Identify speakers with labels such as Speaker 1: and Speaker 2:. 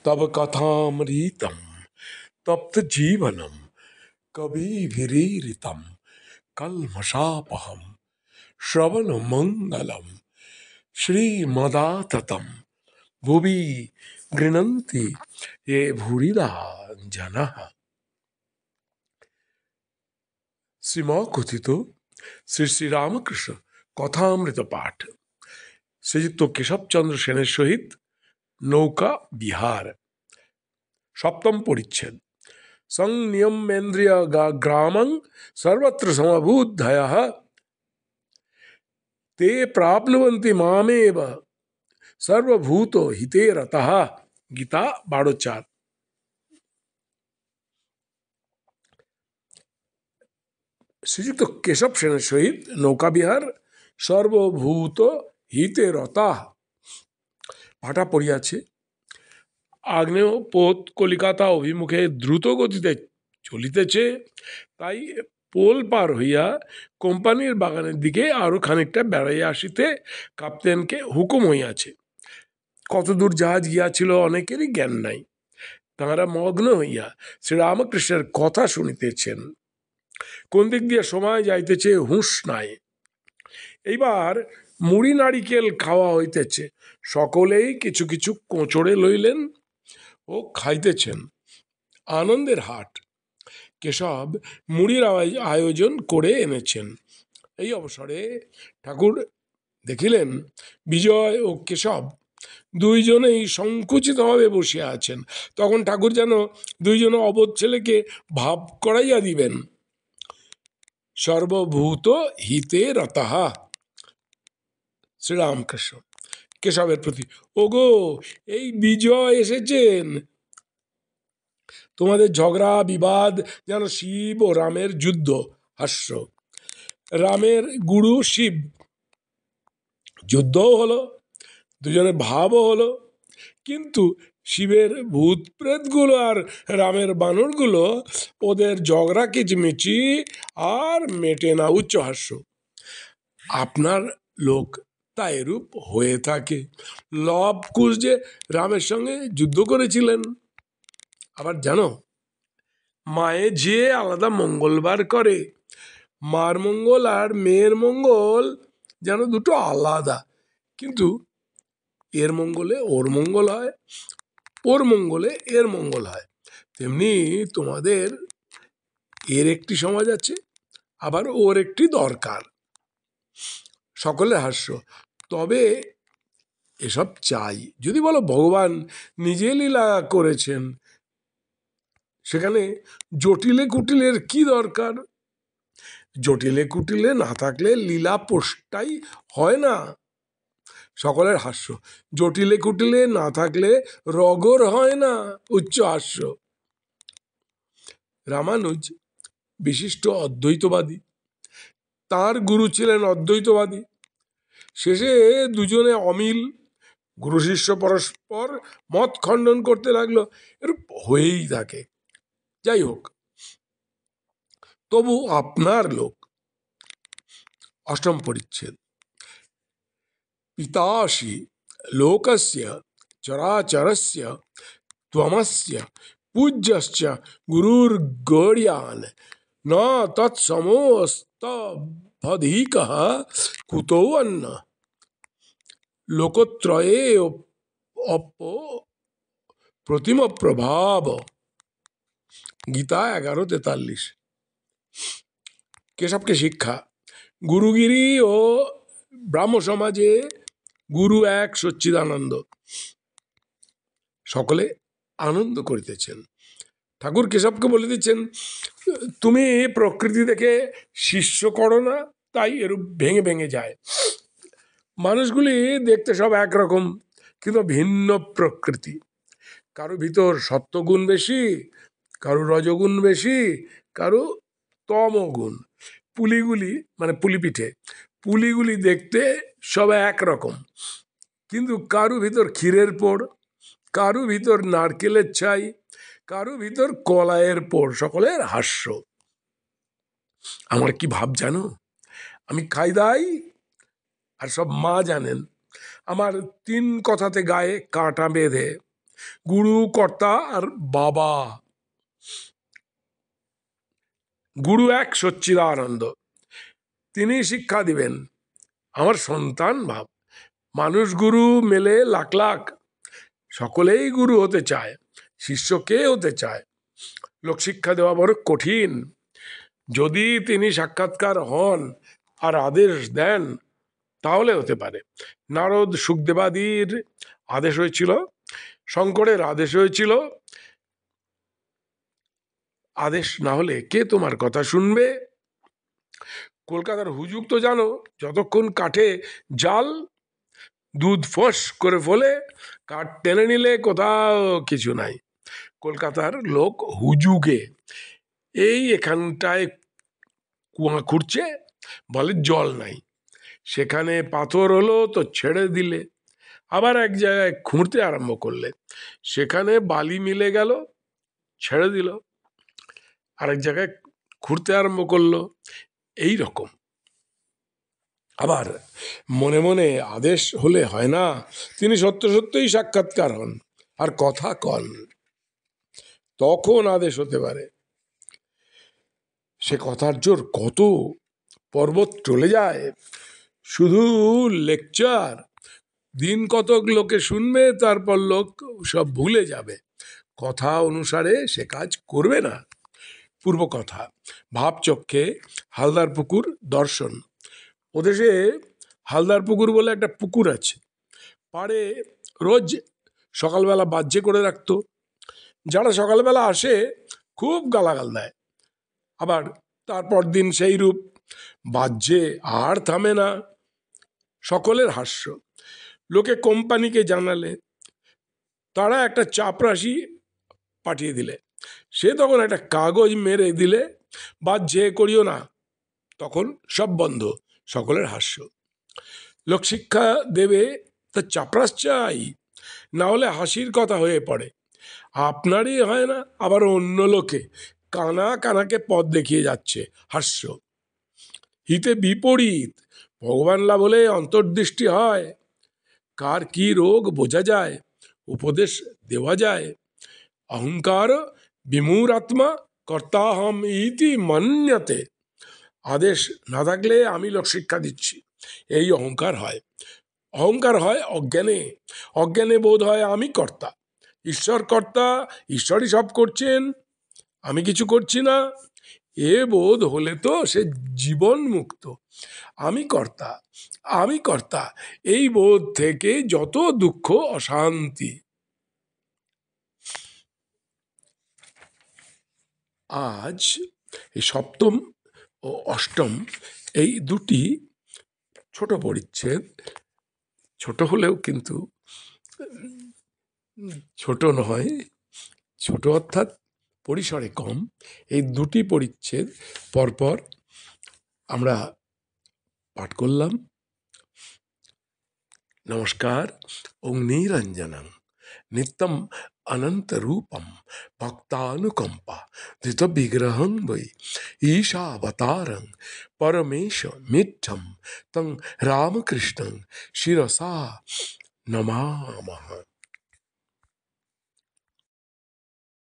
Speaker 1: तब कथामृतम तप्त जीवनम कविभिरीरितम कल्मषापहम श्रवण मंगलम श्रीमदाततम भुवि गृह्णन्ति ये भूरिदा जनाः। শ্রীমকথিত শ্রী শ্রী রামকৃষ্ণ কথামৃত পাঠ শ্রীযুক্ত কেশবচন্দ্র সেনের সহিত নৌকা বিহার। সপ্তম পরিচ্ছেদ। সংনিয়মেন্দ্রিয় গ্রামং সর্বত্র সমভূতধয়ঃ ते प्राप्नुवन्ति मामेव सर्वभूत हिते रतः। गीता 12:4। শ্রীযুক্ত কেশব সেনের সহিত নৌকা বিহার সর্বভূত হিতে রতা পাঠা পড়িয়াছে। আগ্নেয় পোত কলিকাতা অভিমুখে দ্রুত গতিতে চলিতেছে, তাই পোল পার হইয়া কোম্পানির বাগানের দিকে আরো খানিকটা বেড়াইয়া আসিতে কাপ্তেনকে হুকুম হইয়াছে। কতদূর জাহাজ গিয়াছিল অনেকেরই জ্ঞান নাই। তাঁরা মগ্ন হইয়া শ্রীরামকৃষ্ণের কথা শুনিতেছেন। কোন দিক দিয়ে সময় যাইতেছে হুঁশ নাই। এইবার মুড়ি নারিকেল খাওয়া হইতেছে। সকলেই কিছু কিছু কোঁচড়ে লইলেন ও খাইতেছেন। আনন্দের হাট। কেশব মুড়ির আয়োজন করে এনেছেন। এই অবসরে ঠাকুর দেখিলেন বিজয় ও কেশব দুইজনেই সংকুচিতভাবে বসিয়া আছেন। তখন ঠাকুর যেন দুইজন অবোধ ছেলেকে ভাব করাইয়া দিবেন। সর্বভূত হিতে রতঃ। শ্রীরামকৃষ্ণ কেশবের প্রতি, ওগো এই বিজয় এসেছেন। তোমাদের ঝগড়া বিবাদ যেন শিব ও রামের যুদ্ধ। হাস্য। রামের গুরু শিব, যুদ্ধও হলো, দুজনের ভাবও হলো, কিন্তু শিবের ভূত প্রেতগুলো আর রামের বানরগুলো ওদের ঝগড়া কিচমিচি আর মেটে না। উচ্চ হাস্য। আপনার লোক তা এরূপ হয়ে থাকে। লব কুশ যে রামের সঙ্গে যুদ্ধ করেছিলেন। আবার জানো, মায়ে যে আলাদা মঙ্গলবার করে, মার মঙ্গল আর মেয়ের মঙ্গল যেন দুটো আলাদা, কিন্তু এর মঙ্গলে ওর মঙ্গল হয়, ওর মঙ্গলে এর মঙ্গল হয়। তেমনি তোমাদের এর একটি সমাজ আছে, আবার ওর একটি দরকার। সকলে হাস্য। তবে এসব চাই যদি বলো ভগবান নিজে লীলা করেছেন, সেখানে জটিলে কুটিলের কি দরকার? জটিলে কুটিলে না থাকলে লীলা পোষটাই হয় না। সকলের হাস্য। জটিলে কুটিলে না থাকলে রগর হয় না। উচ্চ হাস্য। রামানুজ বিশিষ্ট অদ্বৈতবাদী, তার গুরু ছিলেন অদ্বৈতবাদী। শেষে দুজনে অমিল, গুরু শিষ্য পরস্পর মত খণ্ডন করতে লাগলো। এরূপ হয়েই থাকে। যাই হোক, তবু আপনার লোক। অষ্টম পরিচ্ছেদ। পিতাসি লোকস্য চরাচরস্য ত্বমস্য পূজ্যশ্চ গুরুর গৌড়িয়ান ন তৎসমস্তভধিকঃ কুতো অন্য লোকত্রয়ে প্রতিম প্রভাব। গীতা 11:43। কেশবকে শিক্ষা। গুরুগিরি ও ব্রাহ্ম সমাজে গুরু এক সচ্চিদানন্দ। সকলে আনন্দ করিতেছেন। ঠাকুর কেশবকে বলে দিচ্ছেন, তুমি প্রকৃতি দেখে শিষ্য করো না, তাই এরূপ ভেঙে ভেঙে যায়। মানুষগুলি দেখতে সব একরকম, কিন্তু ভিন্ন প্রকৃতি। কারো ভিতর সত্ত্বগুণ বেশি, কারো রজগুণ বেশি, কারো তমগুণ। পুলিগুলি মানে পুলি পিঠে, পুলিগুলি দেখতে সব একরকম, কিন্তু কারো ভিতর ক্ষীরের পোড়, কারো ভিতর নারকেলের ছাই, কারো ভিতর কলাইয়ের পোড়। সকলের হাস্য। আমার কি ভাব জানো? আমি খাই দাই, আর সব মা জানেন। আমার 3 কথাতে গায়ে কাঁটা বেঁধে গুরু, কর্তা আর বাবা। গুরু এক সচ্চিদানন্দ, তিনি শিক্ষা দিবেন। আমার সন্তান ভাব, মানুষ গুরু মেলে লাখ লাখ, সকলেই গুরু হতে চায়, শিষ্য কে হতে চায়? লোকশিক্ষা দেওয়া বড় কঠিন। যদি তিনি সাক্ষাৎকার হন আর আদেশ দেন তাহলে হতে পারে। নারদ সুখদেবাদির আদেশ হয়েছিল, শঙ্করের আদেশ হয়েছিল। আদেশ না হলে কে তোমার কথা শুনবে? কলকাতার হুজুগ তো জানো, যতক্ষণ কাঠে জাল, দুধ ফোঁস করে ফলে, কাঠ টেনে নিলে কোথাও কিছু নাই। কলকাতার লোক হুজুগে, এই এখানটায় কুয়া খুঁড়ছে, বলে জল নাই, সেখানে পাথর হলো তো ছেড়ে দিলে, আবার এক জায়গায় খুঁড়তে আরম্ভ করলে, সেখানে বালি মিলে গেল, ছেড়ে দিল, আরেক জায়গায় খুঁড়তে আরম্ভ করলো। এই রকম। আবার মনে মনে আদেশ হলে হয় না, তিনি সত্য সত্যই সাক্ষাৎকার হন আর কথা কন, তখন আদেশ হতে পারে। সে কথার জোর কত পর্বত চলে যায়। শুধু লেকচার, দিন কতক লোকে শুনবে, তারপর লোক সব ভুলে যাবে, কথা অনুসারে সে কাজ করবে না। পূর্ব কথা, ভাবচক্ষে হালদার পুকুর দর্শন। ওদেশে হালদার পুকুর বলে একটা পুকুর আছে, পাড়ে রোজ সকালবেলা বাহ্যে করে রাখতো। যারা সকালবেলা আসে খুব গালাগাল দেয়, আবার তারপর দিন সেই রূপ, বাহ্যে আর থামে না। সকলের হাস্য। লোকে কোম্পানিকে জানালে, তারা একটা চাপরাশি পাঠিয়ে দিলে, সে তখন একটা কাগজ মেরে দিলে, বাহ্যে করিও না, তখন সব বন্ধ, সকলের হাস্য। লোকশিক্ষা দেবে তা চাপরাশ চাই, না হলে হাসির কথা হয়ে পড়ে। আপনারই হয় না, আবার অন্য লোকে কানা কানাকে পথ দেখিয়ে যাচ্ছে, হাস্য। হিতে বিপরীত, ভগবান লাভ হলে অন্তর্দৃষ্টি হয়, কার কি রোগ বোঝা যায়, উপদেশ দেওয়া যায়। অহংকার বিমূঢ়াত্মা কর্তাহম ইতি মন্যতে। আদেশ না থাকলে আমি লোকশিক্ষা দিচ্ছি, এই অহংকার হয়। অহংকার হয় অজ্ঞানে, অজ্ঞানে বোধ হয় আমি কর্তা, ঈশ্বর কর্তা, ঈশ্বরই সব করছেন, আমি কিছু করছি না। এ বোধ হলে তো সে জীবন মুক্ত। আমি কর্তা, আমি কর্তা, এই বোধ থেকে যত দুঃখ অশান্তি। আজ এই সপ্তম ও অষ্টম, এই দুটি ছোট পরিচ্ছেদ, ছোট হলেও কিন্তু ছোট নয়, ছোট অর্থাৎ পরিসরে কম, এই দুটি পরিচ্ছেদ পরপর আমরা পাঠ করলাম। নমস্কার। ওং নিরঞ্জনং নিত্যম অনন্ত রূপম ভক্তানুকম্পা ধৃত বিগ্রহং বৈ ঈশাবতারং পরমেশ মিঠম তং রামকৃষ্ণং শিরসা নমামহ।